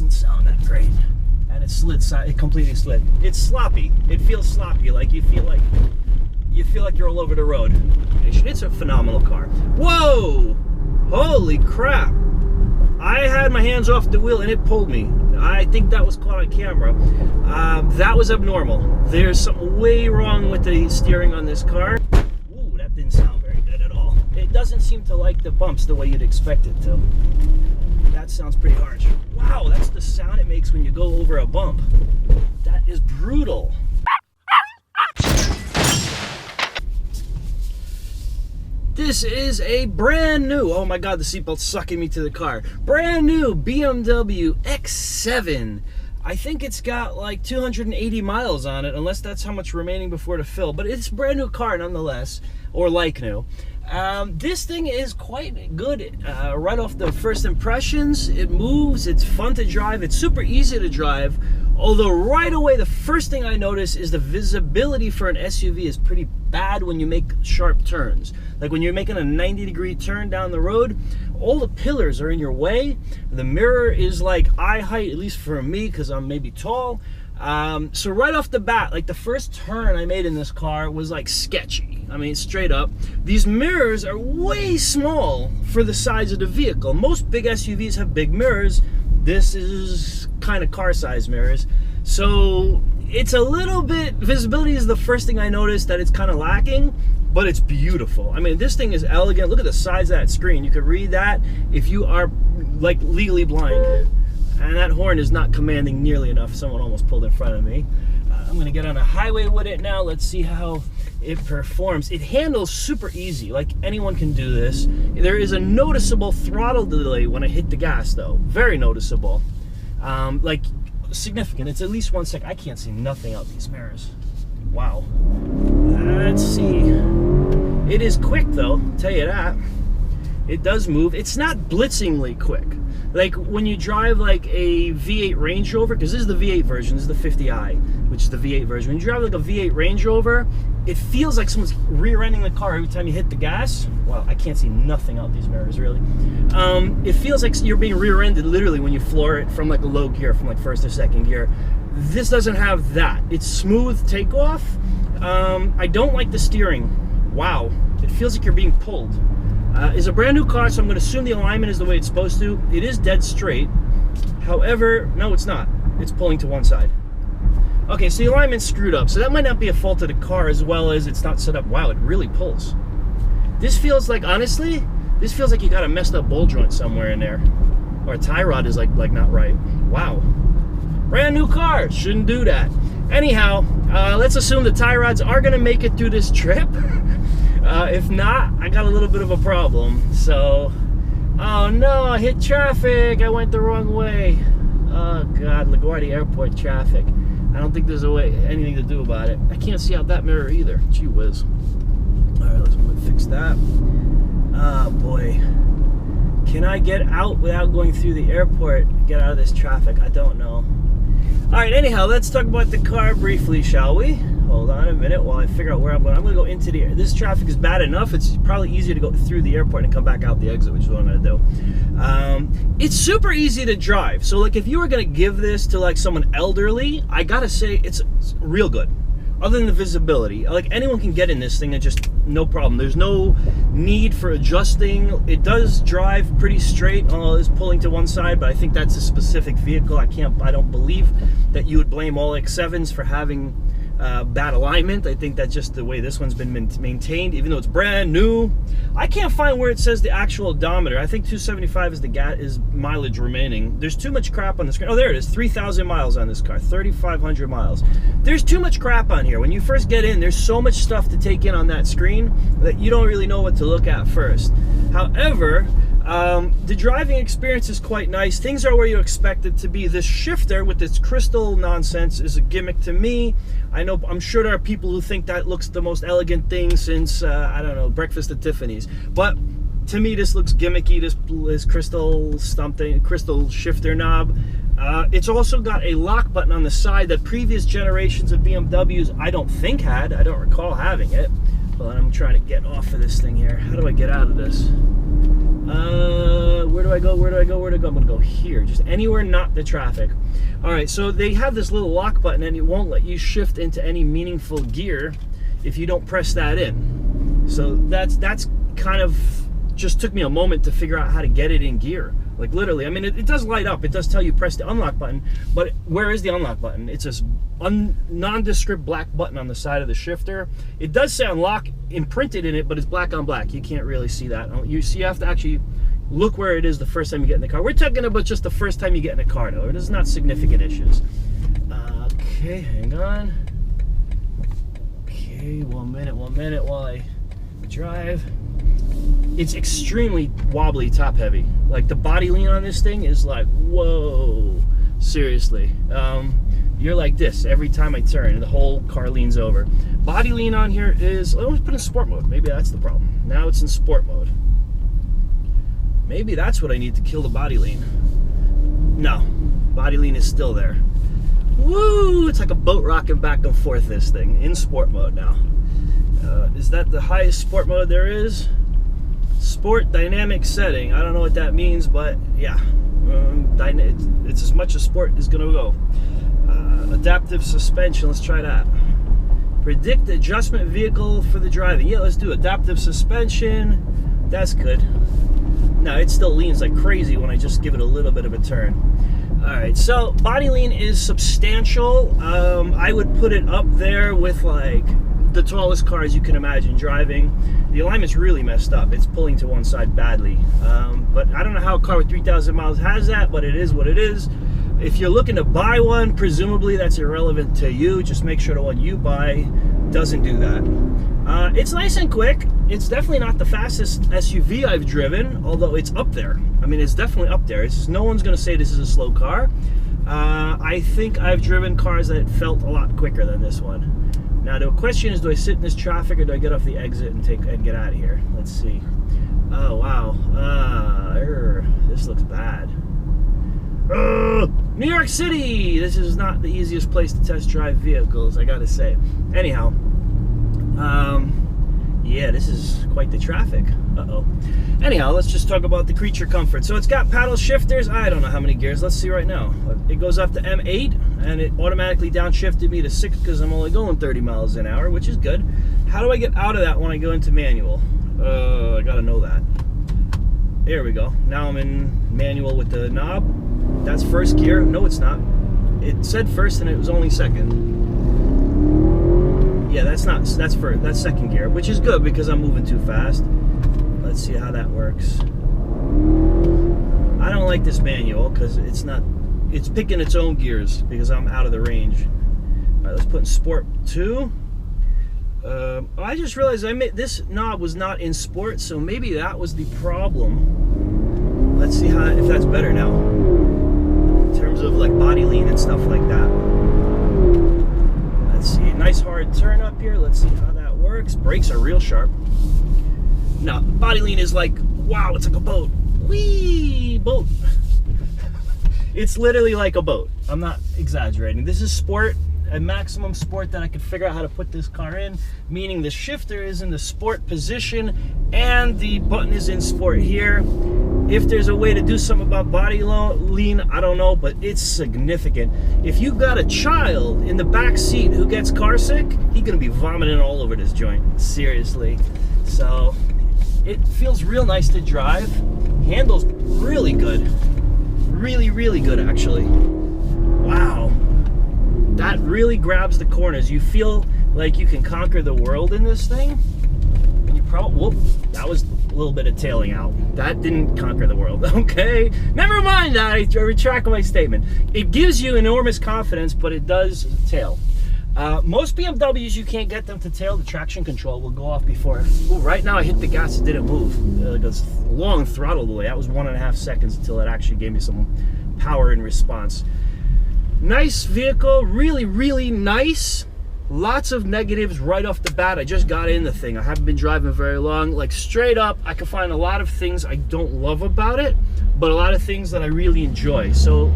doesn't sound that great. And it slid, it completely slid. It's sloppy. It feels sloppy, like you feel like you're all over the road. It's a phenomenal car. Whoa! Holy crap! I had my hands off the wheel and it pulled me. I think that was caught on camera. That was abnormal. There's something way wrong with the steering on this car. Ooh, that didn't sound very good at all. It doesn't seem to like the bumps the way you'd expect it to. That sounds pretty harsh. Wow, that's the sound it makes when you go over a bump. That is brutal. This is a brand new, oh my god, the seatbelt's sucking me to the car. Brand new BMW X7. I think it's got like 280 miles on it, unless that's how much remaining before the fill. But it's a brand new car nonetheless, or like new. This thing is quite good right off the first impressions. It moves, it's fun to drive, it's super easy to drive. Although right away, the first thing I notice is the visibility for an SUV is pretty bad when you make sharp turns. Like when you're making a 90-degree turn down the road, all the pillars are in your way. The mirror is like eye height, at least for me, because I'm maybe tall. So right off the bat, like the first turn I made in this car was like sketchy. I mean, straight up. These mirrors are way small for the size of the vehicle. Most big SUVs have big mirrors. This is kind of car-size mirrors. So it's a little bit, visibility is the first thing I noticed that it's kind of lacking, but it's beautiful. I mean, this thing is elegant. Look at the size of that screen. You could read that if you are like legally blind. And that horn is not commanding nearly enough. Someone almost pulled in front of me. I'm gonna get on a highway with it now. Let's see how it performs. It handles super easy, like anyone can do this. There is a noticeable throttle delay when I hit the gas though, very noticeable. Like significant, it's at least 1 second. I can't see nothing out these mirrors. Wow. Let's see. It is quick though, I'll tell you that. It does move. It's not blitzingly quick. Like when you drive like a V8 Range Rover, because this is the V8 version, this is the 50i, which is the V8 version. When you drive like a V8 Range Rover, it feels like someone's rear-ending the car every time you hit the gas. Wow, I can't see nothing out these mirrors, really. It feels like you're being rear-ended literally when you floor it from like a low gear, from like first or second gear. This doesn't have that. It's smooth takeoff. I don't like the steering. Wow, it feels like you're being pulled. It's a brand new car, so I'm going to assume the alignment is the way it's supposed to. It is dead straight. However, no, it's not. It's pulling to one side. Okay, so the alignment's screwed up. So that might not be a fault of the car as well as it's not set up. Wow, it really pulls. This feels like, honestly, this feels like you got a messed up bowl joint somewhere in there. Or a tie rod is like not right. Wow. Brand new car. Shouldn't do that. Anyhow, let's assume the tie rods are going to make it through this trip. If not, I got a little bit of a problem. So, oh no, I hit traffic. I went the wrong way. Oh God, LaGuardia Airport traffic. I don't think there's anything to do about it. I can't see out that mirror either. Gee whiz. All right, let's fix that. Oh boy. Can I get out without going through the airport? Get out of this traffic? I don't know. All right, anyhow, let's talk about the car briefly, shall we? Hold on a minute while I figure out where I'm going. I'm going to go into the air. This traffic is bad enough. It's probably easier to go through the airport and come back out the exit, which is what I'm going to do. It's super easy to drive. So, like, if you were going to give this to, like, someone elderly, I got to say it's real good. Other than the visibility. Like, anyone can get in this thing and just no problem. There's no need for adjusting. It does drive pretty straight. It's pulling to one side, but I think that's a specific vehicle. I don't believe that you would blame all X7s for having bad alignment. I think that's just the way this one's been maintained, even though it's brand new. I can't find where it says the actual odometer. I think 275 is mileage remaining. There's too much crap on the screen. Oh, there it is, 3,000 miles on this car, 3,500 miles. There's too much crap on here. When you first get in, there's so much stuff to take in on that screen that you don't really know what to look at first. However, the driving experience is quite nice. Things are where you expect it to be. This shifter with its crystal nonsense is a gimmick to me. I'm sure there are people who think that looks the most elegant thing since, I don't know, Breakfast at Tiffany's. But to me, this looks gimmicky, this crystal shifter knob. It's also got a lock button on the side that previous generations of BMWs I don't think had. I don't recall having it. But I'm trying to get off of this thing here. How do I get out of this? Where do I go? Where do I go? Where do I go? I'm gonna go here, just anywhere not the traffic. All right, so they have this little lock button and it won't let you shift into any meaningful gear if you don't press that in. So that's kind of, just took me a moment to figure out how to get it in gear. Like literally, I mean, it does light up. It does tell you press the unlock button, but where is the unlock button? It's this nondescript black button on the side of the shifter. It does say unlock imprinted in it, but it's black on black. You can't really see that. You have to actually look where it is the first time you get in the car. We're talking about just the first time you get in a car, though. It is not significant issues. Okay, hang on. Okay, one minute while I drive. It's extremely wobbly, top heavy. Like the body lean on this thing is like, whoa, seriously. You're like this every time I turn and the whole car leans over. Body lean on here is, I always put in sport mode. Maybe that's the problem. Now it's in sport mode. Maybe that's what I need to kill the body lean. No, body lean is still there. Woo, it's like a boat rocking back and forth, this thing, in sport mode now. Is that the highest sport mode there is? Sport dynamic setting. I don't know what that means, but yeah, it's as much as sport is gonna go. Adaptive suspension, let's try that. Predict adjustment vehicle for the driving. Yeah, let's do adaptive suspension. That's good. No, it still leans like crazy when I just give it a little bit of a turn. All right, so body lean is substantial. I would put it up there with like the tallest cars you can imagine driving. The alignment's really messed up. It's pulling to one side badly. But I don't know how a car with 3,000 miles has that, but it is what it is. If you're looking to buy one, presumably that's irrelevant to you. Just make sure the one you buy doesn't do that. It's nice and quick. It's definitely not the fastest SUV I've driven, although it's up there. I mean, it's definitely up there. It's just, no one's gonna say this is a slow car. I think I've driven cars that felt a lot quicker than this one. Now the question is, do I sit in this traffic or do I get off the exit and get out of here? Let's see. Oh wow, this looks bad. New York City! This is not the easiest place to test drive vehicles, I gotta say. Anyhow, yeah, this is quite the traffic. Anyhow, let's just talk about the creature comfort. So it's got paddle shifters. I don't know how many gears. Let's see right now. It goes up to M8, and it automatically downshifted me to 6 because I'm only going 30 miles an hour, which is good. How do I get out of that when I go into manual? I gotta know that. There we go. Now I'm in manual with the knob. That's first gear. No, it's not. It said first and it was only second. Yeah, that's second gear, which is good because I'm moving too fast. Let's see how that works. I don't like this manual because it's picking its own gears because I'm out of the range. All right, let's put in Sport 2. I just realized this knob was not in Sport, so maybe that was the problem. Let's see if that's better now. In terms of like body lean and stuff like that. Let's see, nice hard turn up here. Let's see how that works. Brakes are real sharp. Now, body lean is like, wow, it's like a boat. Whee, boat. It's literally like a boat. I'm not exaggerating. This is Sport, a maximum Sport that I could figure out how to put this car in, meaning the shifter is in the Sport position and the button is in Sport here. If there's a way to do something about body lean, I don't know, but it's significant. If you've got a child in the back seat who gets car sick, he's gonna be vomiting all over this joint, seriously. So it feels real nice to drive. Handles really good. Really, really good, actually. Wow. That really grabs the corners. You feel like you can conquer the world in this thing. And you probably, whoop, that was a little bit of tailing out. That didn't conquer the world, okay? Never mind that, I retract my statement. It gives you enormous confidence, but it does tail. Most BMWs, you can't get them to tail. The traction control will go off before. Ooh, right now I hit the gas, it didn't move. It goes long throttle delay. That was 1.5 seconds until it actually gave me some power in response. Nice vehicle, really, really nice. Lots of negatives right off the bat. I just got in the thing. I haven't been driving very long. Like straight up, I can find a lot of things I don't love about it, but a lot of things that I really enjoy. So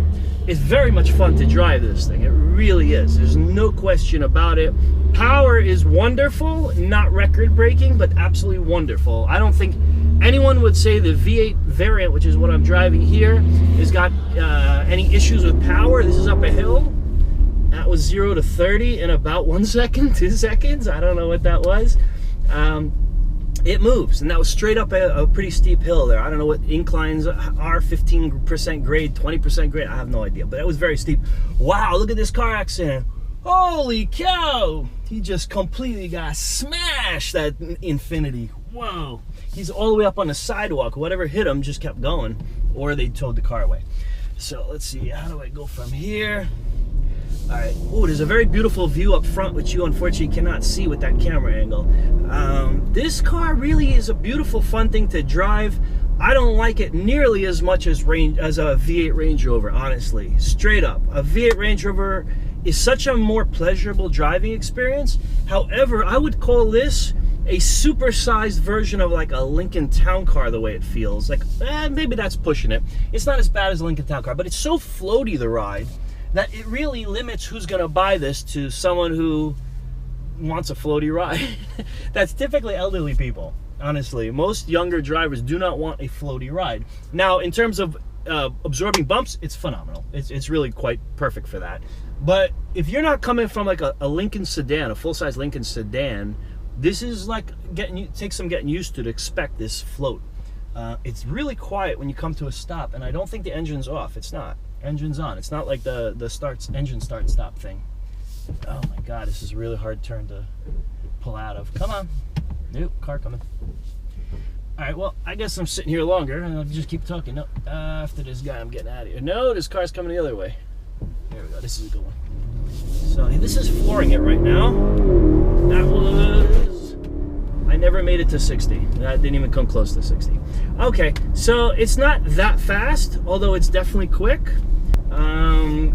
it's very much fun to drive this thing. It really is. There's no question about it. Power is wonderful, not record breaking, but absolutely wonderful. I don't think anyone would say the V8 variant, which is what I'm driving here, has got any issues with power. This is up a hill. That was 0 to 30 in about 1 second, 2 seconds. I don't know what that was. It moves, and that was straight up a pretty steep hill there. I don't know what inclines are, 15% grade, 20% grade. I have no idea, but that was very steep. Wow, look at this car accident. Holy cow! He just completely got smashed, that Infiniti. Whoa. He's all the way up on the sidewalk. Whatever hit him just kept going, or they towed the car away. So let's see, how do I go from here? All right. Oh, there's a very beautiful view up front, which you unfortunately cannot see with that camera angle. This car really is a beautiful, fun thing to drive. I don't like it nearly as much as a V8 Range Rover, honestly. Straight up. A V8 Range Rover is such a more pleasurable driving experience. However, I would call this a supersized version of like a Lincoln Town Car, the way it feels. Like, maybe that's pushing it. It's not as bad as a Lincoln Town Car, but it's so floaty, the ride, that it really limits who's gonna buy this to someone who wants a floaty ride. That's typically elderly people, honestly. Most younger drivers do not want a floaty ride. Now, in terms of absorbing bumps, it's phenomenal. It's really quite perfect for that. But if you're not coming from like a Lincoln sedan, a full-size Lincoln sedan, this is like takes some getting used to expect this float. It's really quiet when you come to a stop, and I don't think the engine's off. It's not. Engine's on. It's not like the engine start stop thing. Oh my God, this is a really hard turn to pull out of. Come on. Nope, car coming. All right, well, I guess I'm sitting here longer, and I'll just keep talking. No, after this guy, I'm getting out of here. No, this car's coming the other way. There we go. This is a good one. So this is flooring it right now. That was... I never made it to 60. I didn't even come close to 60. Okay, so it's not that fast, although it's definitely quick.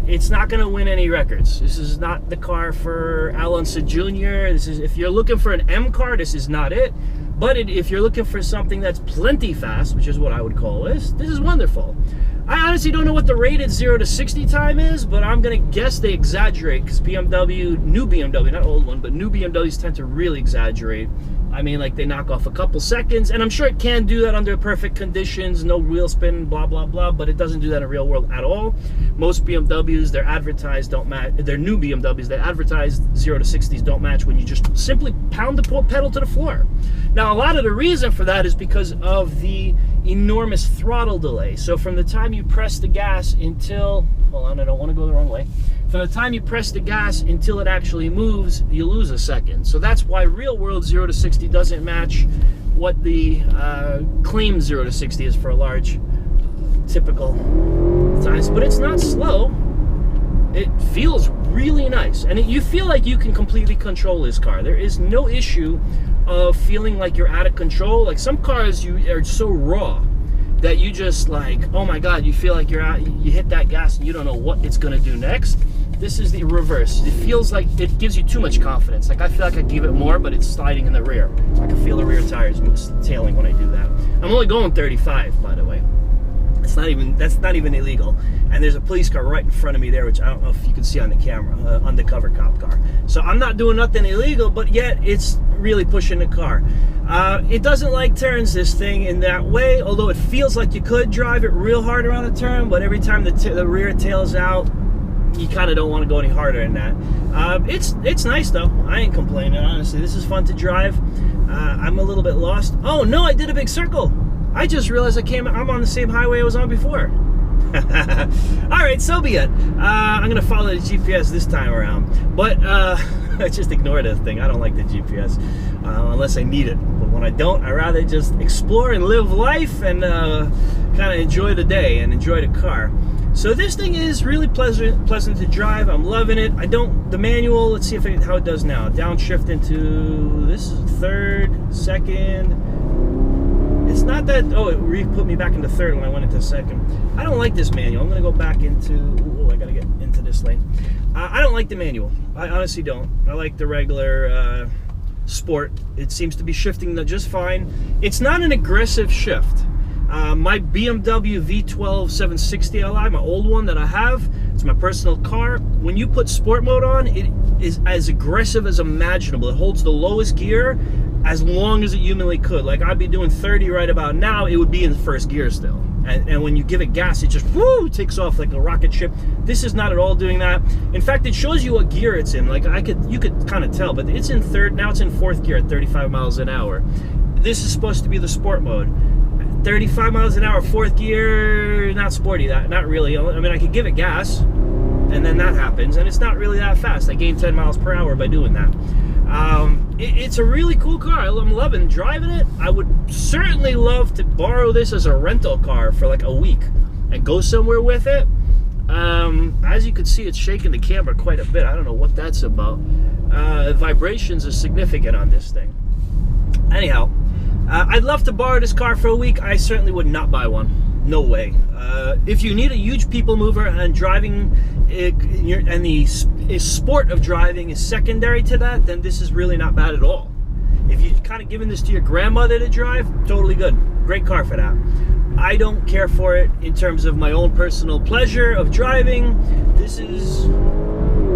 It's not going to win any records. This is not the car for Alonso Jr. This is, if you're looking for an M car, this is not it. But if you're looking for something that's plenty fast, which is what I would call this is wonderful. I honestly don't know what the rated 0 to 60 time is, but I'm going to guess they exaggerate, because BMW, new BMW, not old one, but new BMWs tend to really exaggerate. I mean, like, they knock off a couple seconds, and I'm sure it can do that under perfect conditions, no wheel spin, blah, blah, blah, but it doesn't do that in real world at all. Most BMWs, they're advertised don't match, they're new BMWs, they advertise 0 to 60s don't match when you just simply pound the pedal to the floor. Now, a lot of the reason for that is because of the enormous throttle delay. So from the time you press the gas until, hold on, I don't want to go the wrong way. From the time you press the gas until it actually moves, you lose a second. So that's why real world 0 to 60 doesn't match what the claimed 0 to 60 is for a large typical size. But it's not slow. It feels really nice. And you feel like you can completely control this car. There is no issue of feeling like you're out of control. Like some cars, you are so raw that you just like, oh my God, you feel like you're out, you hit that gas and you don't know what it's gonna do next. This is the reverse. It feels like it gives you too much confidence. Like I feel like I give it more, but it's sliding in the rear. I can feel the rear tires tailing when I do that. I'm only going 35, by the way. That's not even illegal. And there's a police car right in front of me there, which I don't know if you can see on the camera, undercover cop car. So I'm not doing nothing illegal, but yet it's really pushing the car. It doesn't like turns, this thing, in that way, although it feels like you could drive it real hard around a turn, but every time the rear tails out, you kind of don't want to go any harder than that. It's nice though. I ain't complaining, honestly. This is fun to drive. I'm a little bit lost. Oh no, I did a big circle. I just realized I'm on the same highway I was on before. Alright, so be it. I'm going to follow the GPS this time around. But just ignore this thing. I don't like the GPS unless I need it. But when I don't, I rather just explore and live life and kind of enjoy the day and enjoy the car. So this thing is really pleasant to drive. I'm loving it. The manual, let's see how it does now. Downshift into, this is third, second. It's not that, oh, it put me back into third when I went into second. I don't like this manual. I'm going to go back into, I got to get into this lane. I don't like the manual. I honestly don't. I like the regular Sport. It seems to be shifting just fine. It's not an aggressive shift. My BMW V12 760 Li, my old one that I have, it's my personal car. When you put Sport mode on, it is as aggressive as imaginable. It holds the lowest gear as long as it humanly could. Like, I'd be doing 30 right about now, it would be in first gear still. And when you give it gas, it just woo, takes off like a rocket ship. This is not at all doing that. In fact, it shows you what gear it's in. Like, you could kind of tell, but it's in now it's in fourth gear at 35 miles an hour. This is supposed to be the sport mode. 35 miles an hour, fourth gear, not sporty, not really. I mean, I could give it gas, and then that happens, and it's not really that fast. I gain 10 miles per hour by doing that. It's a really cool car. I'm loving driving it. I would certainly love to borrow this as a rental car for like a week and go somewhere with it. As you can see, it's shaking the camera quite a bit. I don't know what that's about. Vibrations are significant on this thing. Anyhow, I'd love to borrow this car for a week. I certainly would not buy one. No way. If you need a huge people mover and driving, and the sport of driving is secondary to that, then this is really not bad at all. If you're kind of giving this to your grandmother to drive, totally good. Great car for that. I don't care for it in terms of my own personal pleasure of driving. This is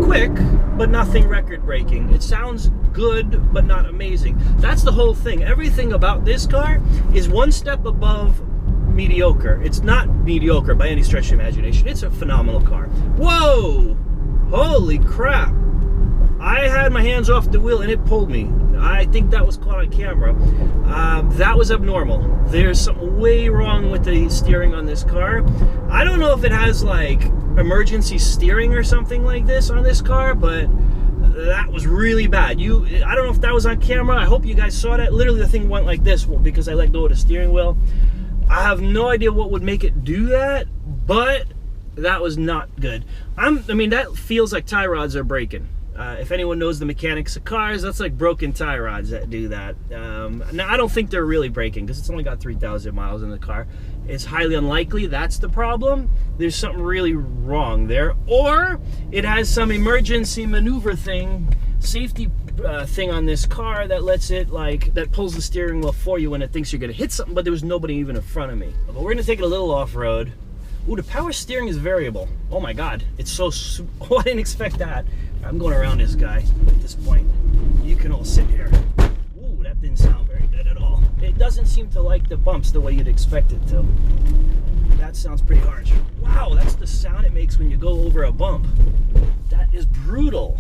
quick, but nothing record-breaking. It sounds good, but not amazing. That's the whole thing. Everything about this car is one step above mediocre. It's not mediocre by any stretch of imagination. It's a phenomenal car. Whoa! Holy crap! I had my hands off the wheel and it pulled me. I think that was caught on camera. That was abnormal. There's something way wrong with the steering on this car. I don't know if it has like emergency steering or something like this on this car, but that was really bad. I don't know if that was on camera. I hope you guys saw that. Literally the thing went like this because I let go of the steering wheel. I have no idea what would make it do that, but that was not good. I mean, that feels like tie rods are breaking. If anyone knows the mechanics of cars, that's like broken tie rods that do that. Now, I don't think they're really breaking because it's only got 3,000 miles in the car. It's highly unlikely that's the problem. There's something really wrong there. Or it has some emergency maneuver thing, safety thing on this car that lets it, like, that pulls the steering wheel for you when it thinks you're going to hit something, but there was nobody even in front of me. But we're going to take it a little off-road. Ooh, the power steering is variable. Oh my God, it's so, oh, I didn't expect that. I'm going around this guy at this point. You can all sit here. Ooh, that didn't sound very good at all. It doesn't seem to like the bumps the way you'd expect it to. That sounds pretty harsh. Wow, that's the sound it makes when you go over a bump. That is brutal.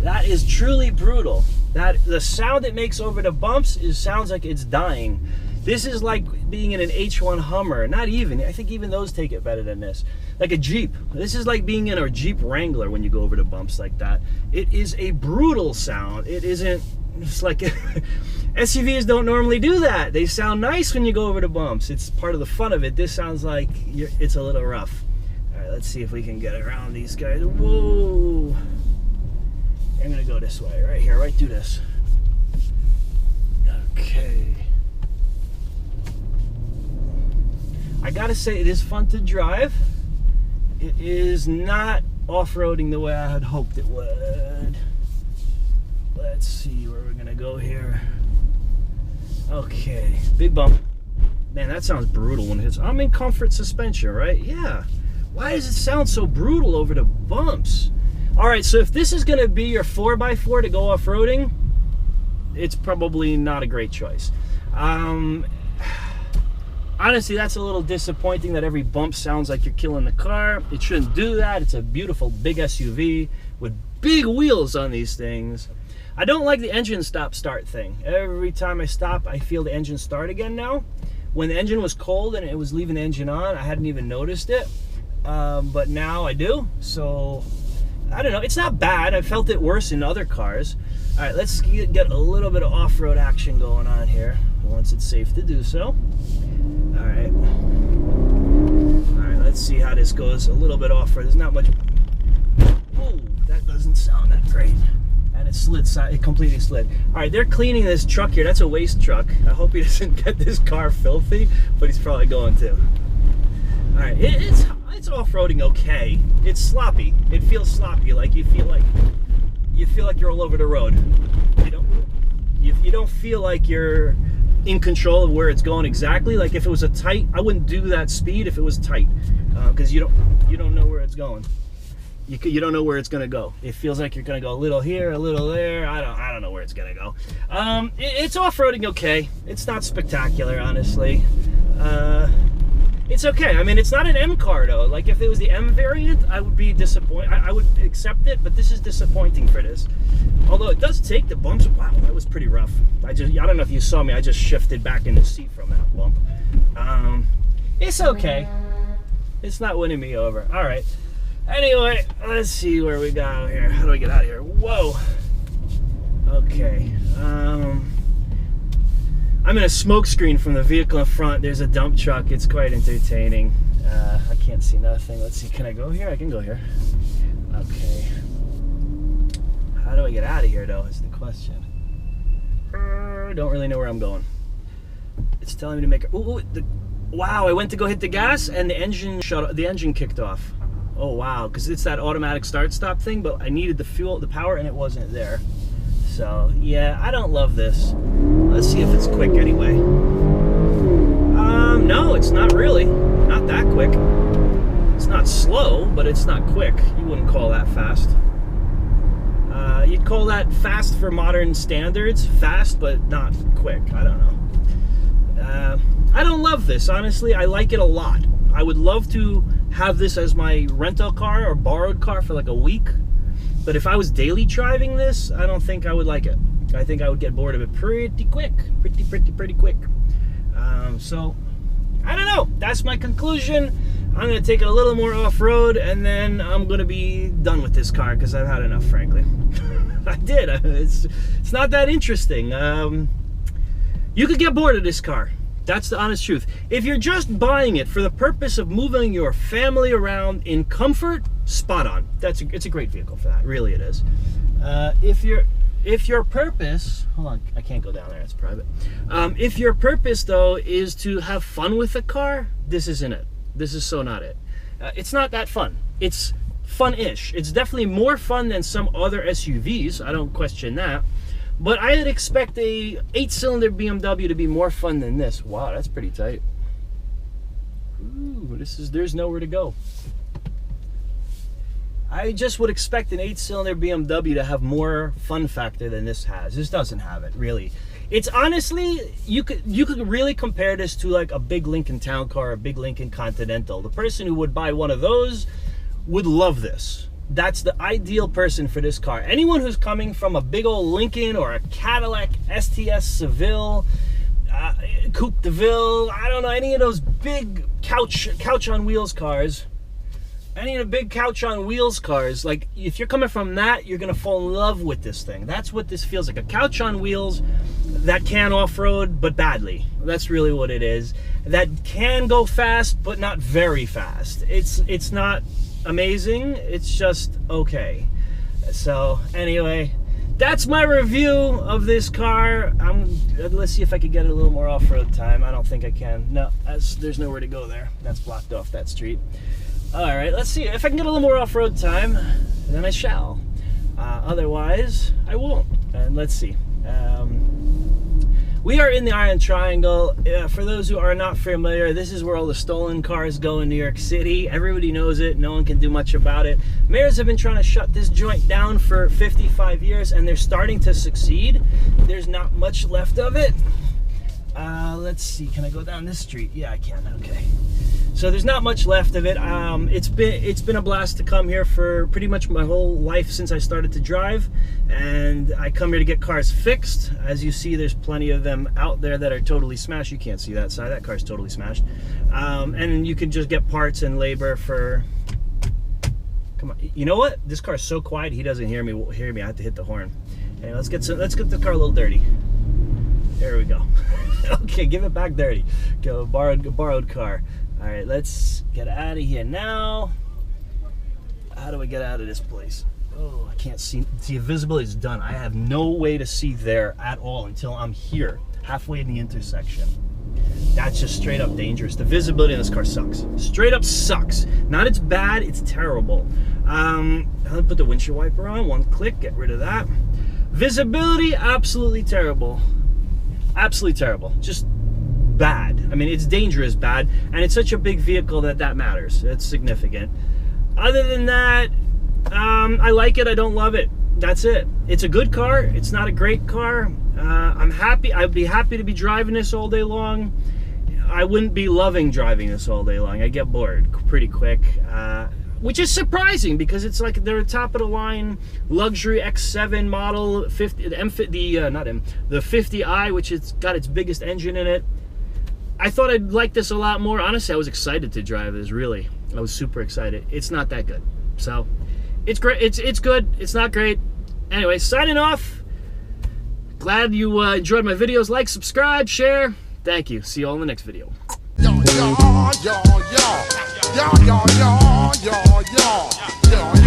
That is truly brutal. The sound it makes over the bumps sounds like it's dying. This is like being in an H1 Hummer. Not even. I think even those take it better than this. Like a Jeep. This is like being in a Jeep Wrangler when you go over the bumps like that. It is a brutal sound. It isn't. It's like SUVs don't normally do that. They sound nice when you go over the bumps. It's part of the fun of it. This sounds like it's a little rough. All right, let's see if we can get around these guys. Whoa. I'm gonna go this way, right here, right through this. Okay. I gotta say, it is fun to drive. It is not off-roading the way I had hoped it would. Let's see where we're gonna go here. Okay, big bump. Man, that sounds brutal when it hits. I'm in comfort suspension, right? Yeah. Why does it sound so brutal over the bumps? All right, so if this is gonna be your 4x4 to go off-roading, it's probably not a great choice. Honestly, that's a little disappointing that every bump sounds like you're killing the car. It shouldn't do that. It's a beautiful big SUV with big wheels on these things. I don't like the engine stop-start thing. Every time I stop, I feel the engine start again now. When the engine was cold and it was leaving the engine on, I hadn't even noticed it. But now I do. So, I don't know. It's not bad. I felt it worse in other cars. All right, let's get a little bit of off-road action going on here once it's safe to do so. All right, let's see how this goes. A little bit off-road. There's not much. Whoa, that doesn't sound that great. And it slid. It completely slid. All right, they're cleaning this truck here. That's a waste truck. I hope he doesn't get this car filthy, but he's probably going to. All right, it's off-roading okay. It's sloppy. It feels sloppy. Like you feel like you're all over the road. You don't feel like you're in control of where it's going exactly. Like if it was a tight, I wouldn't do that speed if it was tight, because you don't know where it's going. You don't know where it's gonna go. It feels like you're gonna go a little here, a little there. I don't know where it's gonna go. It's off-roading okay. It's not spectacular, honestly. It's okay. I mean, it's not an M car though. Like if it was the M variant, I would be disappointed. I would accept it, but this is disappointing for this. Although it does take the bumps. Wow, that was pretty rough. I don't know if you saw me. I just shifted back in the seat from that bump. It's okay. It's not winning me over. All right. Anyway, let's see where we go here. How do I get out of here? Whoa. Okay. I'm in a smoke screen from the vehicle in front. There's a dump truck. It's quite entertaining. I can't see nothing. Let's see. Can I go here? I can go here. Okay. How do I get out of here, though, is the question. Don't really know where I'm going. It's telling me to make... Wow, I went to go hit the gas, and the engine kicked off. Oh, wow, because it's that automatic start-stop thing, but I needed the power, and it wasn't there. So, yeah, I don't love this. Let's see if it's quick anyway. No, it's not really. Not that quick. It's not slow, but it's not quick. You wouldn't call that fast. You'd call that fast for modern standards. Fast, but not quick. I don't know. I don't love this, honestly. I like it a lot. I would love to have this as my rental car or borrowed car for like a week. But if I was daily driving this, I don't think I would like it. I think I would get bored of it pretty quick. Pretty quick. So, I don't know. That's my conclusion. I'm going to take it a little more off-road, and then I'm going to be done with this car because I've had enough, frankly. I did. It's not that interesting. You could get bored of this car. That's the honest truth. If you're just buying it for the purpose of moving your family around in comfort, spot on. It's a great vehicle for that. Really, it is. If your purpose, hold on, I can't go down there. It's private. If your purpose though is to have fun with the car, this isn't it. This is so not it. It's not that fun. It's fun-ish. It's definitely more fun than some other SUVs. I don't question that. But I'd expect a 8-cylinder BMW to be more fun than this. Wow, that's pretty tight. Ooh, there's nowhere to go. I just would expect an 8-cylinder BMW to have more fun factor than this has. This doesn't have it, really. It's honestly, you could really compare this to like a big Lincoln Town Car, a big Lincoln Continental. The person who would buy one of those would love this. That's the ideal person for this car. Anyone who's coming from a big old Lincoln or a Cadillac STS Seville, Coupe de Ville, I don't know, any of those big couch on wheels cars, any of the big couch on wheels cars, like if you're coming from that, you're gonna fall in love with this thing. That's what this feels like, a couch on wheels that can off-road, but badly. That's really what it is. That can go fast, but not very fast. It's not amazing, it's just okay. So anyway, that's my review of this car. Let's see if I can get a little more off-road time. I don't think I can. No, there's nowhere to go there. That's blocked off, that street. All right, let's see if I can get a little more off-road time, then I shall. Otherwise, I won't. And let's see. We are in the Iron Triangle. For those who are not familiar, this is where all the stolen cars go in New York City. Everybody knows it. No one can do much about it. Mayors have been trying to shut this joint down for 55 years, and they're starting to succeed. There's not much left of it. Let's see. Can I go down this street? Yeah, I can. Okay. So there's not much left of it. It's been a blast to come here for pretty much my whole life since I started to drive, and I come here to get cars fixed. As you see, there's plenty of them out there that are totally smashed. You can't see that side. That car's totally smashed. And you can just get parts and labor for... Come on. You know what? This car's so quiet he doesn't hear me. I have to hit the horn. Hey, let's get the car a little dirty. There we go. Okay, give it back dirty. Go borrowed car. All right, let's get out of here now. How do I get out of this place? Oh, I can't see. The visibility is done. I have no way to see there at all until I'm here, halfway in the intersection. That's just straight up dangerous. The visibility in this car sucks. Straight up sucks. Not it's bad, it's terrible. I'll put the windshield wiper on. One click, get rid of that. Visibility, absolutely terrible. Absolutely terrible. Just bad. I mean, it's dangerous bad, and it's such a big vehicle that matters. It's significant. Other than that, I like it. I don't love it. That's it. It's a good car. It's not a great car. I'm happy. I'd be happy to be driving this all day long. I wouldn't be loving driving this all day long. I get bored pretty quick, which is surprising because it's like they're a top of the line luxury X7 model, the 50i, which has got its biggest engine in it. I thought I'd like this a lot more. Honestly, I was excited to drive this. Really, I was super excited. It's not that good. So, it's great. It's good. It's not great. Anyway, signing off. Glad you enjoyed my videos. Like, subscribe, share. Thank you. See you all in the next video. Yo, yo, yo, yo, yo, yo, yo, yo, yo, yo, yo.